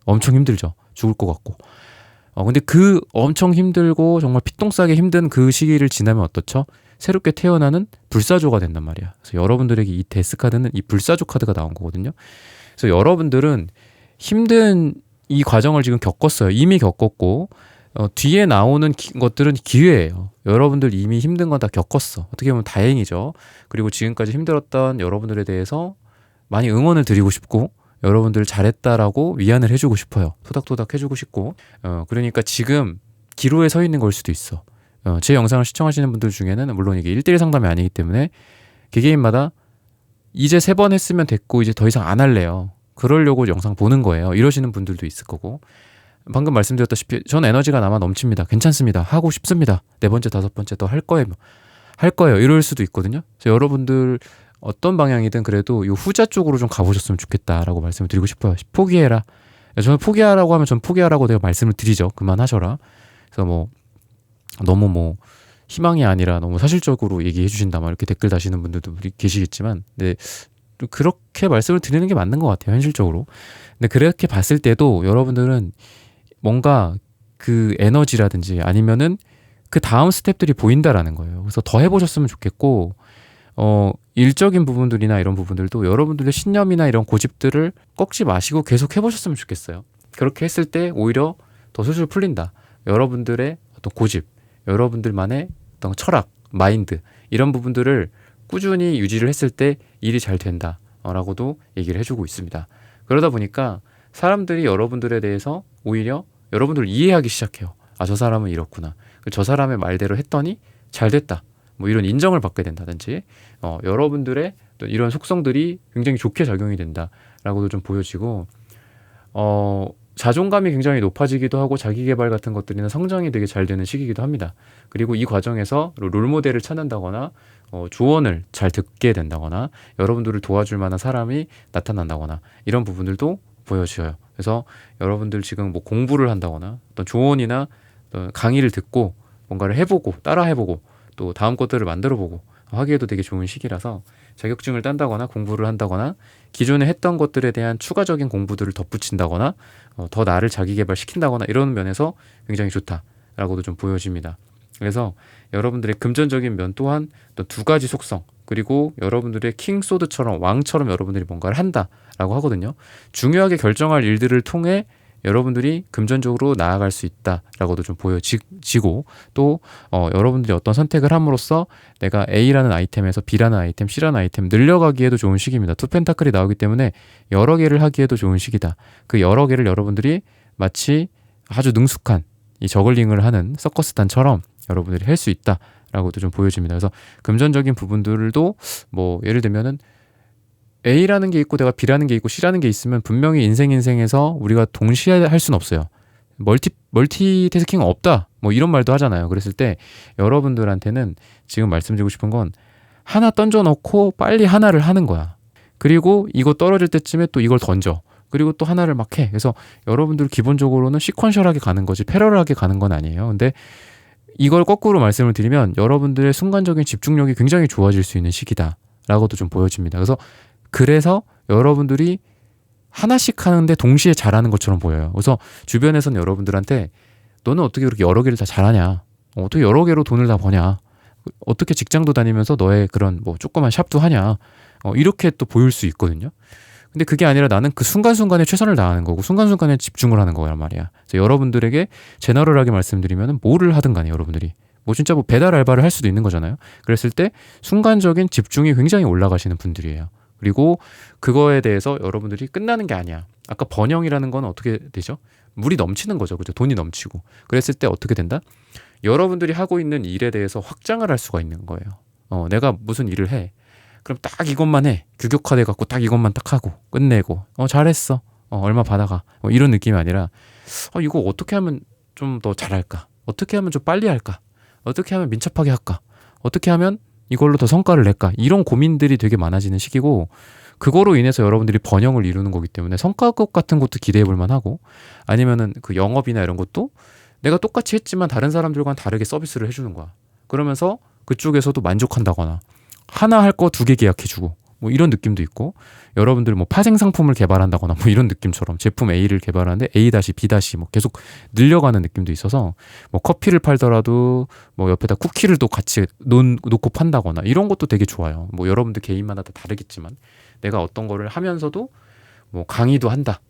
엄청 힘들죠. 죽을 것 같고. 근데 그 엄청 힘들고 정말 피똥 싸게 힘든 그 시기를 지나면 어떻죠? 새롭게 태어나는 불사조가 된단 말이야. 그래서 여러분들에게 이 데스 카드는 이 불사조 카드가 나온 거거든요. 그래서 여러분들은 힘든 이 과정을 지금 겪었어요. 이미 겪었고 뒤에 나오는 것들은 기회예요. 여러분들 이미 힘든 건 다 겪었어. 어떻게 보면 다행이죠. 그리고 지금까지 힘들었던 여러분들에 대해서 많이 응원을 드리고 싶고 여러분들 잘했다라고 위안을 해주고 싶어요. 토닥토닥 해주고 싶고 그러니까 지금 기로에 서 있는 걸 수도 있어. 제 영상을 시청하시는 분들 중에는 물론 이게 1대1 상담이 아니기 때문에 개개인마다 이제 3번 했으면 됐고 이제 더 이상 안 할래요. 그러려고 영상 보는 거예요. 이러시는 분들도 있을 거고 방금 말씀드렸다시피 전 에너지가 남아 넘칩니다. 괜찮습니다. 하고 싶습니다. 4번째, 5번째 더 할 거예요. 이럴 수도 있거든요. 그래서 여러분들 어떤 방향이든 그래도 이 후자 쪽으로 좀 가보셨으면 좋겠다라고 말씀을 드리고 싶어요. 포기해라. 저는 포기하라고 하면 전 포기하라고 내가 말씀을 드리죠. 그만하셔라. 그래서 뭐 너무 뭐 희망이 아니라 너무 사실적으로 얘기해 주신다 막 이렇게 댓글 다시는 분들도 계시겠지만 근데 그렇게 말씀을 드리는 게 맞는 것 같아요. 현실적으로. 근데 그렇게 봤을 때도 여러분들은 뭔가 그 에너지라든지 아니면은 그 다음 스텝들이 보인다라는 거예요. 그래서 더 해보셨으면 좋겠고 일적인 부분들이나 이런 부분들도 여러분들의 신념이나 이런 고집들을 꺾지 마시고 계속 해보셨으면 좋겠어요. 그렇게 했을 때 오히려 더 술술 풀린다. 여러분들의 어떤 고집, 여러분들만의 어떤 철학, 마인드 이런 부분들을 꾸준히 유지를 했을 때 일이 잘 된다라고도 얘기를 해주고 있습니다. 그러다 보니까 사람들이 여러분들에 대해서 오히려 여러분들을 이해하기 시작해요. 아, 저 사람은 이렇구나. 저 사람의 말대로 했더니 잘 됐다. 뭐 이런 인정을 받게 된다든지 여러분들의 또 이런 속성들이 굉장히 좋게 작용이 된다라고도 좀 보여지고 자존감이 굉장히 높아지기도 하고 자기 개발 같은 것들이나 성장이 되게 잘 되는 시기이기도 합니다. 그리고 이 과정에서 롤모델을 찾는다거나 조언을 잘 듣게 된다거나 여러분들을 도와줄 만한 사람이 나타난다거나 이런 부분들도 보여져요. 그래서 여러분들 지금 뭐 공부를 한다거나 어떤 조언이나 어떤 강의를 듣고 뭔가를 해보고 따라 해보고 또 다음 것들을 만들어보고 하기에도 되게 좋은 시기라서 자격증을 딴다거나 공부를 한다거나 기존에 했던 것들에 대한 추가적인 공부들을 덧붙인다거나 더 나를 자기 개발시킨다거나 이런 면에서 굉장히 좋다라고도 좀 보여집니다. 그래서 여러분들의 금전적인 면 또한 또 2가지 속성 그리고 여러분들의 킹소드처럼 왕처럼 여러분들이 뭔가를 한다라고 하거든요. 중요하게 결정할 일들을 통해 여러분들이 금전적으로 나아갈 수 있다라고도 좀 보여지고 또 여러분들이 어떤 선택을 함으로써 내가 A라는 아이템에서 B라는 아이템, C라는 아이템 늘려가기에도 좋은 시기입니다. 2펜타클이 나오기 때문에 여러 개를 하기에도 좋은 시기다. 그 여러 개를 여러분들이 마치 아주 능숙한 이 저글링을 하는 서커스단처럼 여러분들이 할 수 있다라고도 좀 보여집니다. 그래서 금전적인 부분들도 뭐 예를 들면은 A라는 게 있고 내가 B라는 게 있고 C라는 게 있으면 분명히 인생에서 우리가 동시에 할 수는 없어요. 멀티태스킹은 없다. 뭐 이런 말도 하잖아요. 그랬을 때 여러분들한테는 지금 말씀드리고 싶은 건 하나 던져놓고 빨리 하나를 하는 거야. 그리고 이거 떨어질 때쯤에 또 이걸 던져. 그리고 또 하나를 막 해. 그래서 여러분들 기본적으로는 시퀀셜하게 가는 거지 패러럴하게 가는 건 아니에요. 근데 이걸 거꾸로 말씀을 드리면 여러분들의 순간적인 집중력이 굉장히 좋아질 수 있는 시기다라고도 좀 보여집니다. 그래서 여러분들이 하나씩 하는데 동시에 잘하는 것처럼 보여요. 그래서 주변에서는 여러분들한테 너는 어떻게 그렇게 여러 개를 다 잘하냐? 어떻게 여러 개로 돈을 다 버냐? 어떻게 직장도 다니면서 너의 그런 뭐 조그만 샵도 하냐. 이렇게 또 보일 수 있거든요. 근데 그게 아니라 나는 그 순간순간에 최선을 다하는 거고 순간순간에 집중을 하는 거란 말이야. 그래서 여러분들에게 제너럴하게 말씀드리면 뭐를 하든 간에 여러분들이 뭐 진짜 뭐 배달 알바를 할 수도 있는 거잖아요. 그랬을 때 순간적인 집중이 굉장히 올라가시는 분들이에요. 그리고 그거에 대해서 여러분들이 끝나는 게 아니야. 아까 번영이라는 건 어떻게 되죠? 물이 넘치는 거죠. 그죠? 돈이 넘치고. 그랬을 때 어떻게 된다? 여러분들이 하고 있는 일에 대해서 확장을 할 수가 있는 거예요. 내가 무슨 일을 해. 그럼 딱 이것만 해. 규격화돼 갖고 딱 이것만 딱 하고 끝내고 잘했어. 얼마 받아가. 이런 느낌이 아니라 이거 어떻게 하면 좀 더 잘할까? 어떻게 하면 좀 빨리 할까? 어떻게 하면 민첩하게 할까? 어떻게 하면 이걸로 더 성과를 낼까? 이런 고민들이 되게 많아지는 시기고 그거로 인해서 여러분들이 번영을 이루는 거기 때문에 성과급 같은 것도 기대해 볼 만하고 아니면은 그 영업이나 이런 것도 내가 똑같이 했지만 다른 사람들과는 다르게 서비스를 해주는 거야. 그러면서 그쪽에서도 만족한다거나 하나 할 거 2개 계약해주고 뭐 이런 느낌도 있고 여러분들 뭐 파생 상품을 개발한다거나 뭐 이런 느낌처럼 제품 A를 개발하는데 A-B- 뭐 계속 늘려가는 느낌도 있어서 뭐 커피를 팔더라도 뭐 옆에다 쿠키를 또 같이 놓고 판다거나 이런 것도 되게 좋아요. 뭐 여러분들 개인마다 다 다르겠지만 내가 어떤 거를 하면서도 뭐 강의도 한다.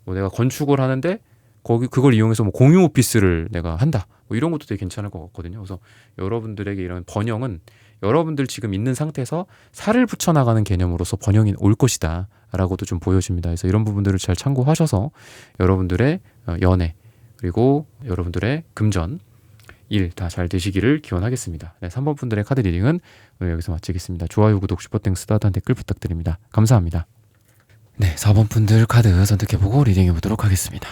뭐 내가 건축을 하는데 그걸 이용해서 뭐 공유 오피스를 내가 한다. 뭐 이런 것도 되게 괜찮을 것 같거든요. 그래서 여러분들에게 이런 번영은 여러분들 지금 있는 상태에서 살을 붙여나가는 개념으로서 번영이 올 것이다 라고도 좀 보여집니다. 그래서 이런 부분들을 잘 참고하셔서 여러분들의 연애 그리고 여러분들의 금전 일 다 잘 되시기를 기원하겠습니다. 네, 3번 분들의 카드 리딩은 오늘 여기서 마치겠습니다. 좋아요, 구독, 슈퍼땡스, 따뜻한 댓글 부탁드립니다. 감사합니다. 네, 4번 분들 카드 선택해보고 리딩해보도록 하겠습니다.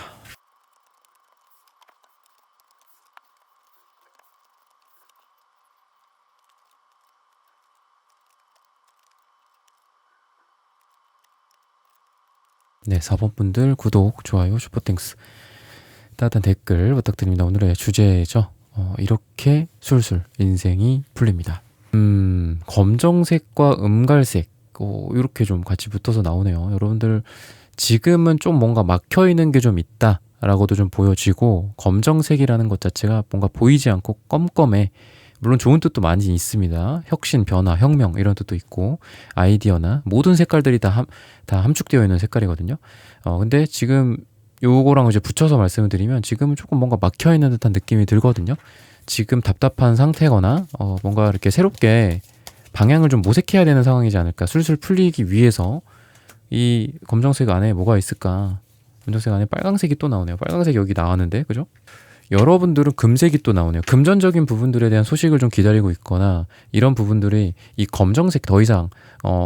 네, 4번 분들 구독, 좋아요, 슈퍼땡스, 따뜻한 댓글 부탁드립니다. 오늘의 주제죠. 이렇게 술술 인생이 풀립니다. 검정색과 음갈색 이렇게 좀 같이 붙어서 나오네요. 여러분들 지금은 좀 뭔가 막혀있는 게 좀 있다 라고도 좀 보여지고 검정색이라는 것 자체가 뭔가 보이지 않고 껌껌해. 물론 좋은 뜻도 많이 있습니다. 혁신, 변화, 혁명 이런 뜻도 있고 아이디어나 모든 색깔들이 다 함축되어 있는 색깔이거든요. 근데 지금 요거랑 이제 붙여서 말씀을 드리면 지금은 조금 뭔가 막혀 있는 듯한 느낌이 들거든요. 지금 답답한 상태거나 뭔가 이렇게 새롭게 방향을 좀 모색해야 되는 상황이지 않을까. 술술 풀리기 위해서 이 검정색 안에 뭐가 있을까. 검정색 안에 빨강색이 또 나오네요. 빨강색 여기 나왔는데 그죠? 여러분들은 금색이 또 나오네요. 금전적인 부분들에 대한 소식을 좀 기다리고 있거나 이런 부분들이 이 검정색 더 이상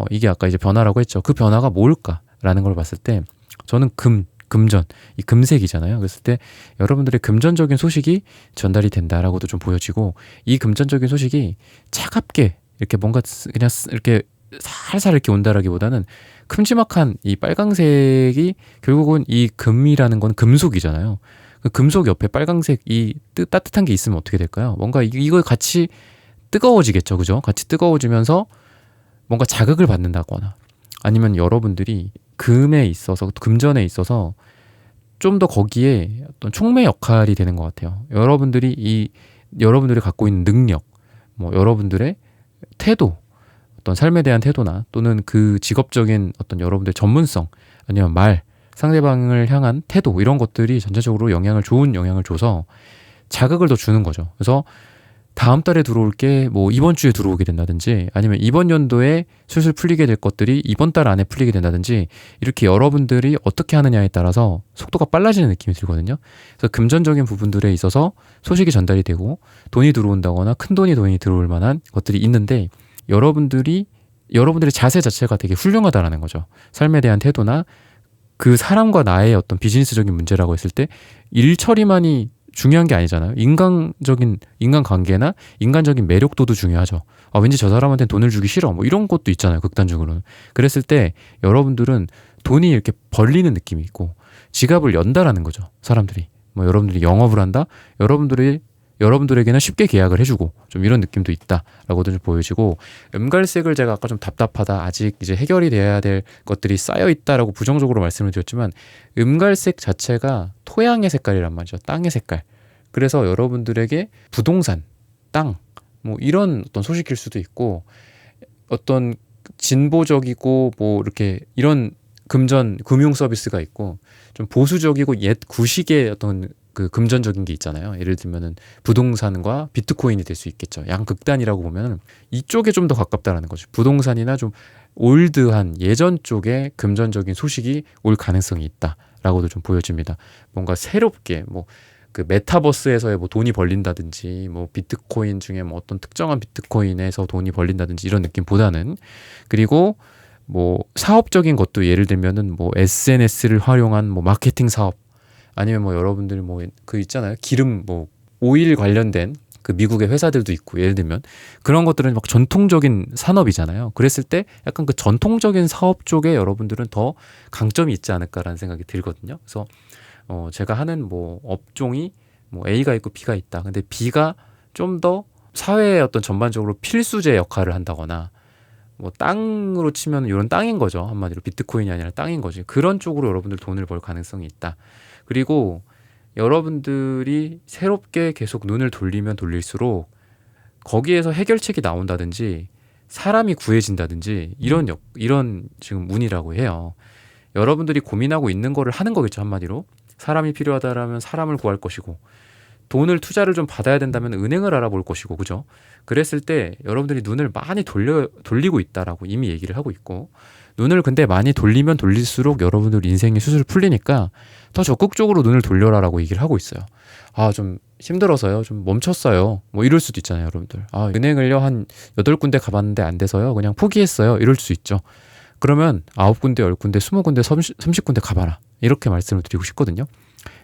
이게 아까 이제 변화라고 했죠. 그 변화가 뭘까라는 걸 봤을 때 저는 금전, 이 금색이잖아요. 그랬을 때 여러분들의 금전적인 소식이 전달이 된다라고도 좀 보여지고 이 금전적인 소식이 차갑게 이렇게 뭔가 그냥 이렇게 살살 이렇게 온다라기보다는 큼지막한 이 빨강색이 결국은 이 금이라는 건 금속이잖아요. 그 금속 옆에 빨강색 이 따뜻한 게 있으면 어떻게 될까요? 뭔가 이거 같이 뜨거워지겠죠. 그죠? 같이 뜨거워지면서 뭔가 자극을 받는다거나 아니면 여러분들이 금에 있어서 금전에 있어서 좀 더 거기에 어떤 촉매 역할이 되는 것 같아요. 여러분들이 갖고 있는 능력, 뭐 여러분들의 태도, 어떤 삶에 대한 태도나 또는 그 직업적인 어떤 여러분들의 전문성 아니면 상대방을 향한 태도 이런 것들이 전체적으로 좋은 영향을 줘서 자극을 더 주는 거죠. 그래서 다음 달에 들어올 게 뭐 이번 주에 들어오게 된다든지 아니면 이번 연도에 술술 풀리게 될 것들이 이번 달 안에 풀리게 된다든지 이렇게 여러분들이 어떻게 하느냐에 따라서 속도가 빨라지는 느낌이 들거든요. 그래서 금전적인 부분들에 있어서 소식이 전달이 되고 돈이 들어온다거나 큰 돈이 들어올 만한 것들이 있는데 여러분들의 자세 자체가 되게 훌륭하다라는 거죠. 삶에 대한 태도나 그 사람과 나의 어떤 비즈니스적인 문제라고 했을 때 일 처리만이 중요한 게 아니잖아요. 인간관계나 인간적인 매력도도 중요하죠. 왠지 저 사람한테 돈을 주기 싫어. 뭐 이런 것도 있잖아요. 극단적으로는. 그랬을 때 여러분들은 돈이 이렇게 벌리는 느낌이 있고 지갑을 연다라는 거죠. 사람들이. 뭐 여러분들이 영업을 한다. 여러분들에게는 쉽게 계약을 해주고 좀 이런 느낌도 있다라고도 좀 보여지고 음갈색을 제가 아까 좀 답답하다 아직 이제 해결이 돼야 될 것들이 쌓여 있다라고 부정적으로 말씀을 드렸지만 음갈색 자체가 토양의 색깔이란 말이죠. 땅의 색깔. 그래서 여러분들에게 부동산, 땅 뭐 이런 어떤 소식일 수도 있고, 어떤 진보적이고 뭐 이렇게 이런 금융 서비스가 있고, 좀 보수적이고 옛 구식의 어떤 그 금전적인 게 있잖아요. 예를 들면은 부동산과 비트코인이 될 수 있겠죠. 양극단이라고 보면 이쪽에 좀 더 가깝다라는 거죠. 부동산이나 좀 올드한 예전 쪽에 금전적인 소식이 올 가능성이 있다라고도 좀 보여집니다. 뭔가 새롭게 뭐 그 메타버스에서의 뭐 돈이 벌린다든지, 뭐 비트코인 중에 뭐 어떤 특정한 비트코인에서 돈이 벌린다든지 이런 느낌보다는, 그리고 뭐 사업적인 것도 예를 들면은 뭐 SNS를 활용한 뭐 마케팅 사업, 아니면 뭐 여러분들 뭐 그 있잖아요. 기름 뭐 오일 관련된 그 미국의 회사들도 있고, 예를 들면 그런 것들은 막 전통적인 산업이잖아요. 그랬을 때 약간 그 전통적인 사업 쪽에 여러분들은 더 강점이 있지 않을까라는 생각이 들거든요. 그래서 제가 하는 뭐 업종이 뭐 A가 있고 B가 있다. 근데 B가 좀 더 사회의 어떤 전반적으로 필수제 역할을 한다거나, 뭐 땅으로 치면 이런 땅인 거죠. 한마디로 비트코인이 아니라 땅인 거지. 그런 쪽으로 여러분들 돈을 벌 가능성이 있다. 그리고 여러분들이 새롭게 계속 눈을 돌리면 돌릴수록 거기에서 해결책이 나온다든지 사람이 구해진다든지 이런 지금 운이라고 해요. 여러분들이 고민하고 있는 거를 하는 거겠죠. 한마디로 사람이 필요하다라면 사람을 구할 것이고, 돈을 투자를 좀 받아야 된다면 은행을 알아볼 것이고, 그죠? 그랬을 때 여러분들이 눈을 많이 돌리고 있다라고 이미 얘기를 하고 있고, 눈을 근데 많이 돌리면 돌릴수록 여러분들 인생이 수술 풀리니까 더 적극적으로 눈을 돌려라라고 얘기를 하고 있어요. 아, 좀 힘들어서요. 좀 멈췄어요. 뭐 이럴 수도 있잖아요, 여러분들. 아, 은행을요 한 8군데 가봤는데 안 돼서요. 그냥 포기했어요. 이럴 수 있죠. 그러면 9군데, 10군데, 20군데, 30군데 가봐라. 이렇게 말씀을 드리고 싶거든요.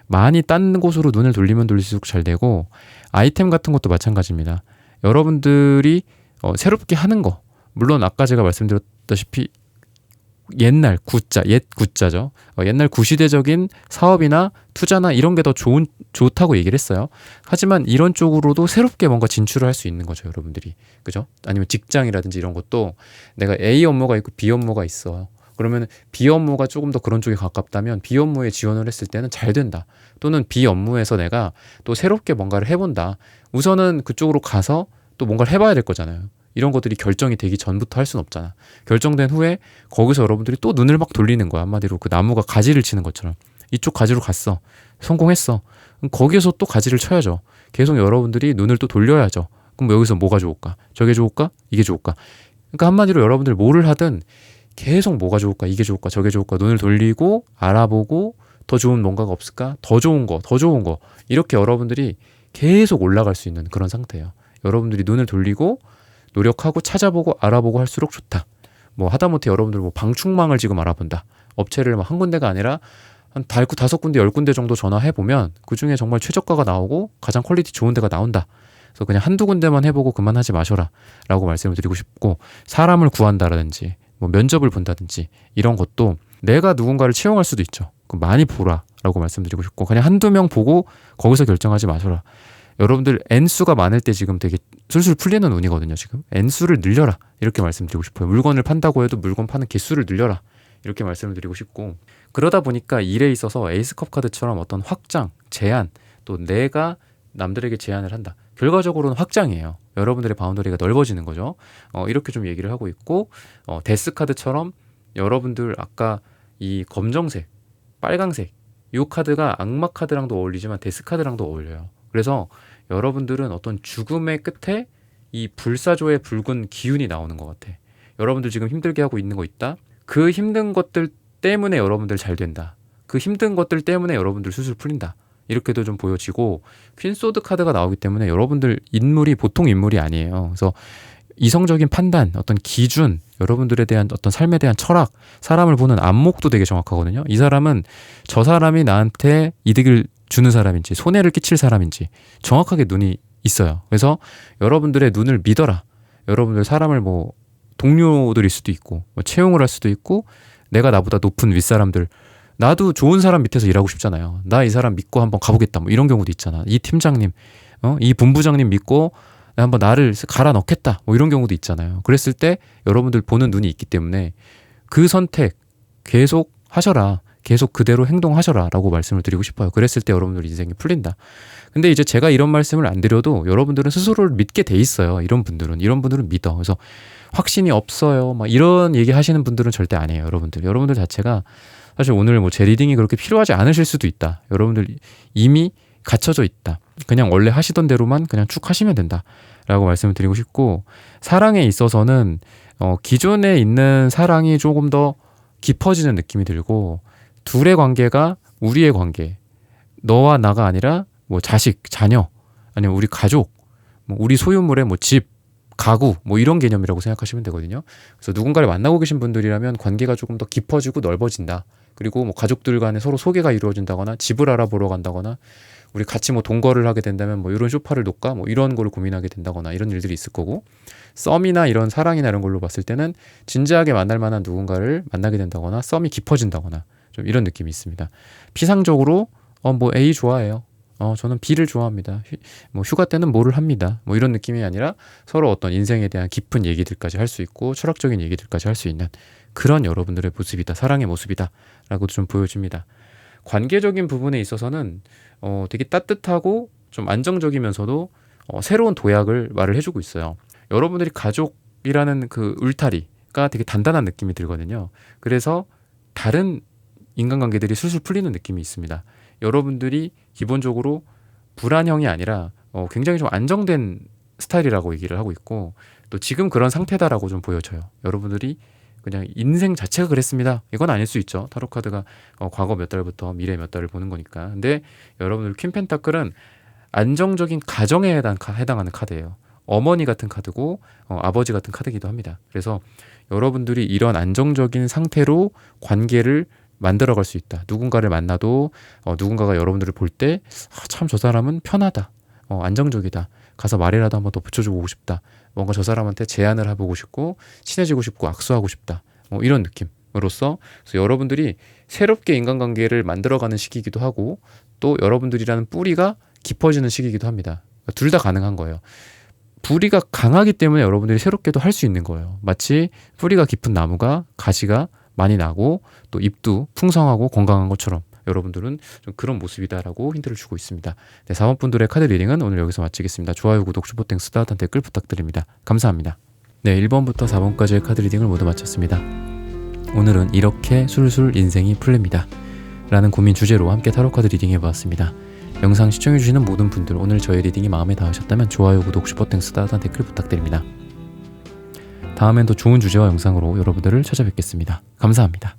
많이 딴 곳으로 눈을 돌리면 돌릴수록 잘 되고, 아이템 같은 것도 마찬가지입니다. 여러분들이 새롭게 하는 거, 물론 아까 제가 말씀드렸다시피 옛날 옛 구자죠. 옛날 구시대적인 사업이나 투자나 이런 게 더 좋다고 얘기를 했어요. 하지만 이런 쪽으로도 새롭게 뭔가 진출을 할 수 있는 거죠, 여러분들이. 그죠? 아니면 직장이라든지 이런 것도 내가 A 업무가 있고 B 업무가 있어. 그러면 B 업무가 조금 더 그런 쪽에 가깝다면 B 업무에 지원을 했을 때는 잘 된다. 또는 B 업무에서 내가 또 새롭게 뭔가를 해본다. 우선은 그쪽으로 가서 또 뭔가를 해봐야 될 거잖아요. 이런 것들이 결정이 되기 전부터 할 수는 없잖아. 결정된 후에 거기서 여러분들이 또 눈을 막 돌리는 거야. 한마디로 그 나무가 가지를 치는 것처럼. 이쪽 가지로 갔어. 성공했어. 그럼 거기에서 또 가지를 쳐야죠. 계속 여러분들이 눈을 또 돌려야죠. 그럼 여기서 뭐가 좋을까? 저게 좋을까? 이게 좋을까? 그러니까 한마디로 여러분들 뭐를 하든 계속 뭐가 좋을까? 이게 좋을까? 저게 좋을까? 눈을 돌리고 알아보고 더 좋은 뭔가가 없을까? 더 좋은 거, 더 좋은 거. 이렇게 여러분들이 계속 올라갈 수 있는 그런 상태예요. 여러분들이 눈을 돌리고 노력하고 찾아보고 알아보고 할수록 좋다. 뭐 하다못해 여러분들 뭐 방충망을 지금 알아본다. 업체를 뭐 한 군데가 아니라 한 5군데, 10군데 정도 전화해보면 그중에 정말 최저가가 나오고 가장 퀄리티 좋은 데가 나온다. 그래서 그냥 한두 군데만 해보고 그만하지 마셔라 라고 말씀을 드리고 싶고, 사람을 구한다라든지 뭐 면접을 본다든지 이런 것도 내가 누군가를 채용할 수도 있죠. 그럼 많이 보라 라고 말씀드리고 싶고, 그냥 한두 명 보고 거기서 결정하지 마셔라. 여러분들 N수가 많을 때 지금 되게 술술 풀리는 운이거든요. 지금 N수를 늘려라 이렇게 말씀드리고 싶어요. 물건을 판다고 해도 물건 파는 개수를 늘려라 이렇게 말씀을 드리고 싶고, 그러다 보니까 일에 있어서 에이스컵 카드처럼 어떤 확장, 제한, 또 내가 남들에게 제한을 한다. 결과적으로는 확장이에요. 여러분들의 바운더리가 넓어지는 거죠. 이렇게 좀 얘기를 하고 있고, 데스 카드처럼 여러분들 아까 이 검정색, 빨강색 이 카드가 악마 카드랑도 어울리지만 데스 카드랑도 어울려요. 그래서 여러분들은 어떤 죽음의 끝에 이 불사조의 붉은 기운이 나오는 것 같아. 여러분들 지금 힘들게 하고 있는 거 있다? 그 힘든 것들 때문에 여러분들 잘 된다. 그 힘든 것들 때문에 여러분들 수술 풀린다. 이렇게도 좀 보여지고, 퀸소드 카드가 나오기 때문에 여러분들 인물이 보통 인물이 아니에요. 그래서 이성적인 판단, 어떤 기준, 여러분들에 대한 어떤 삶에 대한 철학, 사람을 보는 안목도 되게 정확하거든요. 이 사람은 저 사람이 나한테 이득을 주는 사람인지 손해를 끼칠 사람인지 정확하게 눈이 있어요. 그래서 여러분들의 눈을 믿어라. 여러분들 사람을 뭐 동료들일 수도 있고 뭐 채용을 할 수도 있고, 내가 나보다 높은 윗사람들, 나도 좋은 사람 밑에서 일하고 싶잖아요. 나 이 사람 믿고 한번 가보겠다 뭐 이런 경우도 있잖아. 이 팀장님, 이 본부장님 믿고 한번 나를 갈아 넣겠다 뭐 이런 경우도 있잖아요. 그랬을 때 여러분들 보는 눈이 있기 때문에 그 선택 계속 하셔라. 계속 그대로 행동하셔라 라고 말씀을 드리고 싶어요. 그랬을 때 여러분들 인생이 풀린다. 근데 이제 제가 이런 말씀을 안 드려도 여러분들은 스스로를 믿게 돼 있어요. 이런 분들은 믿어. 그래서 확신이 없어요 막 이런 얘기 하시는 분들은 절대 아니에요. 여러분들 자체가 사실 오늘 뭐 제 리딩이 그렇게 필요하지 않으실 수도 있다. 여러분들 이미 갇혀져 있다. 그냥 원래 하시던 대로만 그냥 쭉 하시면 된다 라고 말씀을 드리고 싶고, 사랑에 있어서는 기존에 있는 사랑이 조금 더 깊어지는 느낌이 들고, 둘의 관계가 우리의 관계, 너와 나가 아니라 뭐 자식, 자녀, 아니면 우리 가족, 뭐 우리 소유물의 뭐 집, 가구, 뭐 이런 개념이라고 생각하시면 되거든요. 그래서 누군가를 만나고 계신 분들이라면 관계가 조금 더 깊어지고 넓어진다. 그리고 뭐 가족들 간에 서로 소개가 이루어진다거나 집을 알아보러 간다거나 우리 같이 뭐 동거를 하게 된다면 뭐 이런 소파를 놓을까 뭐 이런 걸 고민하게 된다거나 이런 일들이 있을 거고, 썸이나 이런 사랑이나 이런 걸로 봤을 때는 진지하게 만날 만한 누군가를 만나게 된다거나 썸이 깊어진다거나 좀 이런 느낌이 있습니다. 피상적으로 뭐 A 좋아해요. 저는 B를 좋아합니다. 뭐 휴가 때는 뭐를 합니다. 뭐 이런 느낌이 아니라 서로 어떤 인생에 대한 깊은 얘기들까지 할 수 있고 철학적인 얘기들까지 할 수 있는 그런 여러분들의 모습이다. 사랑의 모습이다. 라고 좀 보여집니다. 관계적인 부분에 있어서는 되게 따뜻하고 좀 안정적이면서도 새로운 도약을 말을 해주고 있어요. 여러분들이 가족이라는 그 울타리가 되게 단단한 느낌이 들거든요. 그래서 다른 인간관계들이 술술 풀리는 느낌이 있습니다. 여러분들이 기본적으로 불안형이 아니라 굉장히 좀 안정된 스타일이라고 얘기를 하고 있고, 또 지금 그런 상태다라고 좀 보여져요. 여러분들이 그냥 인생 자체가 그랬습니다. 이건 아닐 수 있죠. 타로 카드가 과거 몇 달부터 미래 몇 달을 보는 거니까. 근데 여러분들 퀸 펜타클은 안정적인 가정에 해당하는 카드예요. 어머니 같은 카드고 아버지 같은 카드이기도 합니다. 그래서 여러분들이 이런 안정적인 상태로 관계를 만들어갈 수 있다. 누군가를 만나도 누군가가 여러분들을 볼 때 참 저 사람은 편하다. 안정적이다. 가서 말이라도 한번 더 붙여주고 싶다. 뭔가 저 사람한테 제안을 해보고 싶고 친해지고 싶고 악수하고 싶다. 이런 느낌으로써 그래서 여러분들이 새롭게 인간관계를 만들어가는 시기이기도 하고, 또 여러분들이라는 뿌리가 깊어지는 시기이기도 합니다. 둘 다 가능한 거예요. 뿌리가 강하기 때문에 여러분들이 새롭게도 할 수 있는 거예요. 마치 뿌리가 깊은 나무가 가시가 많이 나고 또 잎도 풍성하고 건강한 것처럼 여러분들은 좀 그런 모습이다라고 힌트를 주고 있습니다. 네, 4번 분들의 카드 리딩은 오늘 여기서 마치겠습니다. 좋아요, 구독, 슈퍼땡스, 따뜻한 댓글 부탁드립니다. 감사합니다. 네, 1번부터 4번까지의 카드 리딩을 모두 마쳤습니다. 오늘은 이렇게 술술 인생이 풀립니다 라는 고민 주제로 함께 타로 카드 리딩 해보았습니다. 영상 시청해주시는 모든 분들, 오늘 저의 리딩이 마음에 닿으셨다면 좋아요, 구독, 슈퍼땡스, 따뜻한 댓글 부탁드립니다. 다음엔 더 좋은 주제와 영상으로 여러분들을 찾아뵙겠습니다. 감사합니다.